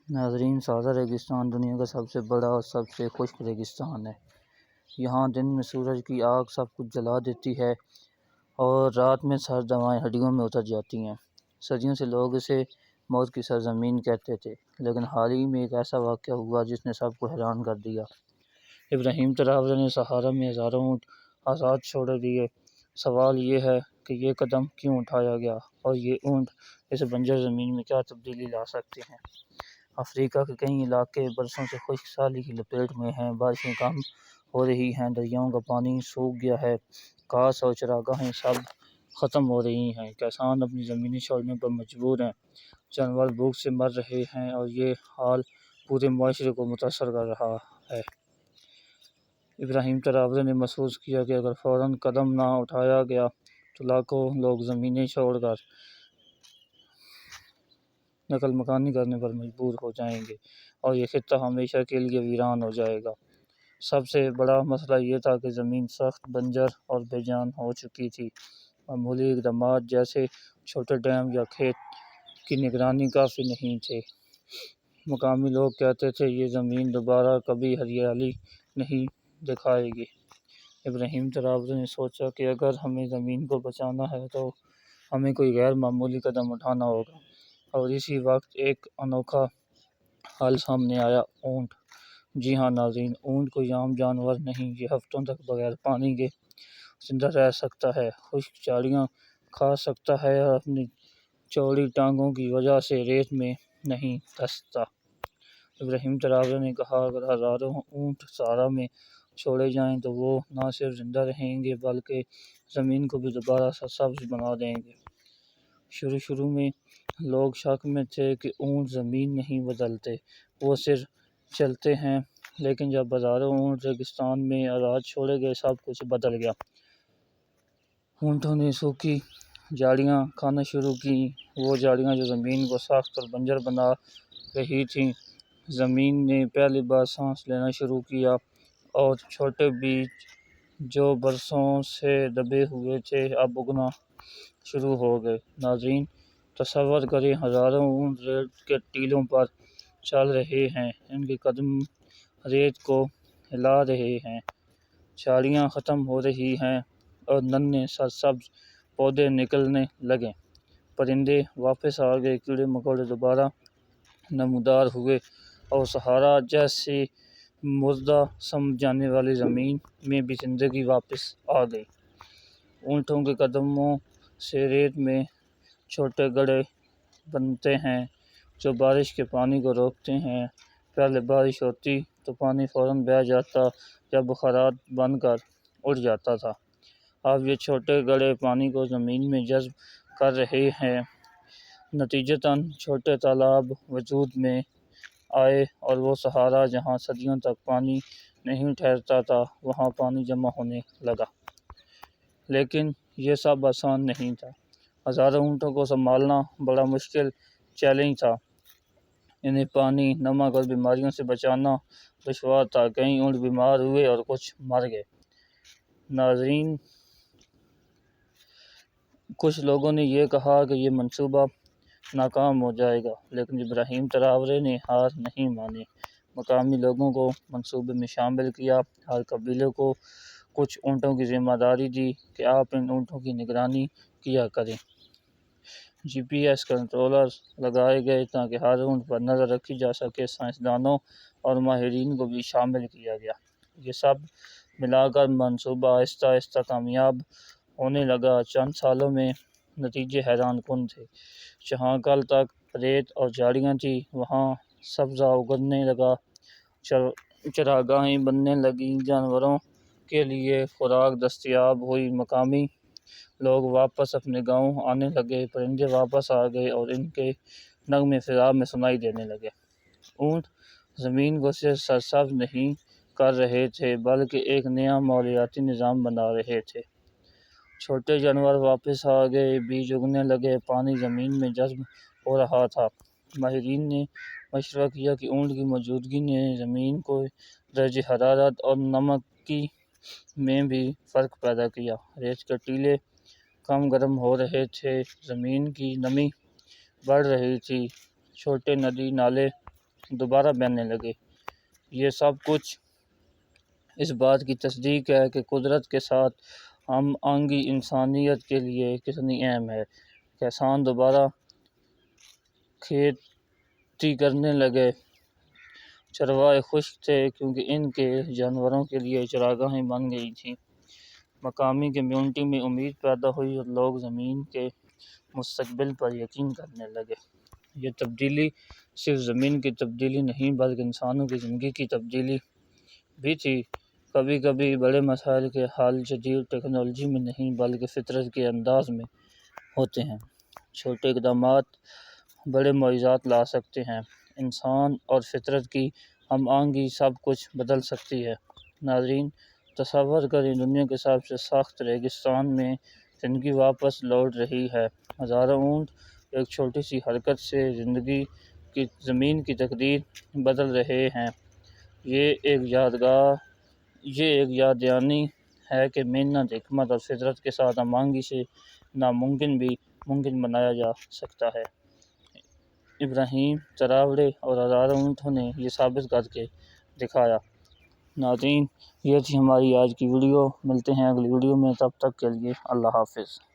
ناظرین، سہارا ریگستان دنیا کا سب سے بڑا اور سب سے خشک ریگستان ہے۔ یہاں دن میں سورج کی آگ سب کچھ جلا دیتی ہے اور رات میں سرد ہوائیں ہڈیوں میں اتر جاتی ہیں۔ صدیوں سے لوگ اسے موت کی سرزمین کہتے تھے، لیکن حال ہی میں ایک ایسا واقعہ ہوا جس نے سب کو حیران کر دیا۔ ابراہیم تراورے نے سہارا میں ہزاروں اونٹ آزاد چھوڑ دیے۔ سوال یہ ہے کہ یہ قدم کیوں اٹھایا گیا اور یہ اونٹ اس بنجر زمین میں کیا تبدیلی لا سکتے ہیں؟ افریقہ کے کئی علاقے برسوں سے خشک سالی کی لپیٹ میں ہیں۔ بارشیں کم ہو رہی ہیں، دریاؤں کا پانی سوکھ گیا ہے، گھاس اور چراگاہیں سب ختم ہو رہی ہیں۔ کسان اپنی زمینیں چھوڑنے پر مجبور ہیں، جانور بھوک سے مر رہے ہیں اور یہ حال پورے معاشرے کو متاثر کر رہا ہے۔ ابراہیم تراورے نے محسوس کیا کہ اگر فوراً قدم نہ اٹھایا گیا تو لاکھوں لوگ زمینیں چھوڑ کر نقل مکانی کرنے پر مجبور ہو جائیں گے اور یہ خطہ ہمیشہ کے لیے ویران ہو جائے گا۔ سب سے بڑا مسئلہ یہ تھا کہ زمین سخت بنجر اور بے جان ہو چکی تھی۔ معمولی اقدامات جیسے چھوٹے ڈیم یا کھیت کی نگرانی کافی نہیں تھے۔ مقامی لوگ کہتے تھے یہ زمین دوبارہ کبھی ہریالی نہیں دکھائے گی۔ ابراہیم تراورے نے سوچا کہ اگر ہمیں زمین کو بچانا ہے تو ہمیں کوئی غیر معمولی قدم اٹھانا ہوگا، اور اسی وقت ایک انوکھا حل سامنے آیا: اونٹ۔ جی ہاں ناظرین، اونٹ کوئی عام جانور نہیں، یہ ہفتوں تک بغیر پانی کے زندہ رہ سکتا ہے، خشک جھاڑیاں کھا سکتا ہے اور اپنی چوڑی ٹانگوں کی وجہ سے ریت میں نہیں دھنستا۔ ابراہیم تراورے نے کہا، اگر ہزاروں اونٹ سہارا میں چھوڑے جائیں تو وہ نہ صرف زندہ رہیں گے بلکہ زمین کو بھی دوبارہ سرسبز بنا دیں گے۔ شروع میں لوگ شک میں تھے کہ اونٹ زمین نہیں بدلتے، وہ صرف چلتے ہیں، لیکن جب ہزاروں اونٹ ریگستان میں آزاد چھوڑے گئے سب کچھ بدل گیا۔ اونٹوں نے سوکھی جھاڑیاں کھانا شروع کی، وہ جھاڑیاں جو زمین کو سخت اور بنجر بنا رہی تھیں۔ زمین نے پہلی بار سانس لینا شروع کیا اور چھوٹے بیج جو برسوں سے دبے ہوئے تھے اب اگنا شروع ہو گئے۔ ناظرین، تصور کریں، ہزاروں اونٹ ریت کے ٹیلوں پر چل رہے ہیں، ان کے قدم ریت کو ہلا رہے ہیں، جھاڑیاں ختم ہو رہی ہیں اور ننھے سرسبز پودے نکلنے لگے۔ پرندے واپس آ گئے، کیڑے مکوڑے دوبارہ نمودار ہوئے اور سہارا جیسی مردہ سمجھ جانے والی زمین میں بھی زندگی واپس آ گئی۔ اونٹوں کے قدموں سے ریت میں چھوٹے گڑھے بنتے ہیں جو بارش کے پانی کو روکتے ہیں۔ پہلے بارش ہوتی تو پانی فوراً بہہ جاتا یا بخارات بن کر اڑ جاتا تھا۔ اب یہ چھوٹے گڑھے پانی کو زمین میں جذب کر رہے ہیں، نتیجتاً چھوٹے تالاب وجود میں آئے اور وہ سہارا جہاں صدیوں تک پانی نہیں ٹھہرتا تھا وہاں پانی جمع ہونے لگا۔ لیکن یہ سب آسان نہیں تھا۔ ہزاروں اونٹوں کو سنبھالنا بڑا مشکل چیلنج تھا۔ انہیں پانی، نمک اور بیماریوں سے بچانا دشوار تھا۔ کئی اونٹ بیمار ہوئے اور کچھ مر گئے۔ ناظرین، کچھ لوگوں نے یہ کہا کہ یہ منصوبہ ناکام ہو جائے گا، لیکن ابراہیم تراورے نے ہار نہیں مانی۔ مقامی لوگوں کو منصوبے میں شامل کیا، ہر قبیلے کو کچھ اونٹوں کی ذمہ داری دی کہ آپ ان اونٹوں کی نگرانی کیا کریں۔ GPS کنٹرولر لگائے گئے تاکہ ہر اونٹ پر نظر رکھی جا سکے۔ سائنسدانوں اور ماہرین کو بھی شامل کیا گیا۔ یہ سب ملا کر منصوبہ آہستہ آہستہ کامیاب ہونے لگا۔ چند سالوں میں نتیجے حیران کن تھے۔ جہاں کل تک ریت اور جھاڑیاں تھیں وہاں سبزہ اگنے لگا، چراگاہیں بننے لگیں، جانوروں کے لیے خوراک دستیاب ہوئی، مقامی لوگ واپس اپنے گاؤں آنے لگے، پرندے واپس آ گئے اور ان کے نغمے فضا میں سنائی دینے لگے۔ اونٹ زمین کو صرف سرسبز نہیں کر رہے تھے بلکہ ایک نیا ماحولیاتی نظام بنا رہے تھے۔ چھوٹے جانور واپس آ گئے، بیج اگنے لگے، پانی زمین میں جذب ہو رہا تھا۔ ماہرین نے مشورہ کیا کہ اونٹ کی موجودگی نے زمین کو درجہ حرارت اور نمکی میں بھی فرق پیدا کیا۔ ریت کے ٹیلے کم گرم ہو رہے تھے، زمین کی نمی بڑھ رہی تھی، چھوٹے ندی نالے دوبارہ بننے لگے۔ یہ سب کچھ اس بات کی تصدیق ہے کہ قدرت کے ساتھ ہم آہنگی انسانیت کے لیے کتنی اہم ہے۔ کسان دوبارہ کھیتی کرنے لگے، چرواہے خوش تھے کیونکہ ان کے جانوروں کے لیے چراگاہیں بن گئی تھیں۔ مقامی کمیونٹی میں امید پیدا ہوئی اور لوگ زمین کے مستقبل پر یقین کرنے لگے۔ یہ تبدیلی صرف زمین کی تبدیلی نہیں بلکہ انسانوں کی زندگی کی تبدیلی بھی تھی۔ کبھی کبھی بڑے مسائل کے حل جدید ٹیکنالوجی میں نہیں بلکہ فطرت کے انداز میں ہوتے ہیں۔ چھوٹے اقدامات بڑے معجزات لا سکتے ہیں۔ انسان اور فطرت کی ہم آہنگی سب کچھ بدل سکتی ہے۔ ناظرین، تصور کریں دنیا کے سب سے سخت ریگستان میں زندگی واپس لوٹ رہی ہے۔ ہزاروں اونٹ ایک چھوٹی سی حرکت سے زمین کی تقدیر بدل رہے ہیں۔ یہ ایک یاد دہانی ہے کہ محنت، حکمت اور فطرت کے ساتھ ہم آہنگی سے ناممکن بھی ممکن بنایا جا سکتا ہے۔ ابراہیم تراورے اور ہزاروں اونٹوں نے یہ ثابت کر کے دکھایا۔ ناظرین، یہ تھی ہماری آج کی ویڈیو۔ ملتے ہیں اگلی ویڈیو میں، تب تک کے لیے اللہ حافظ۔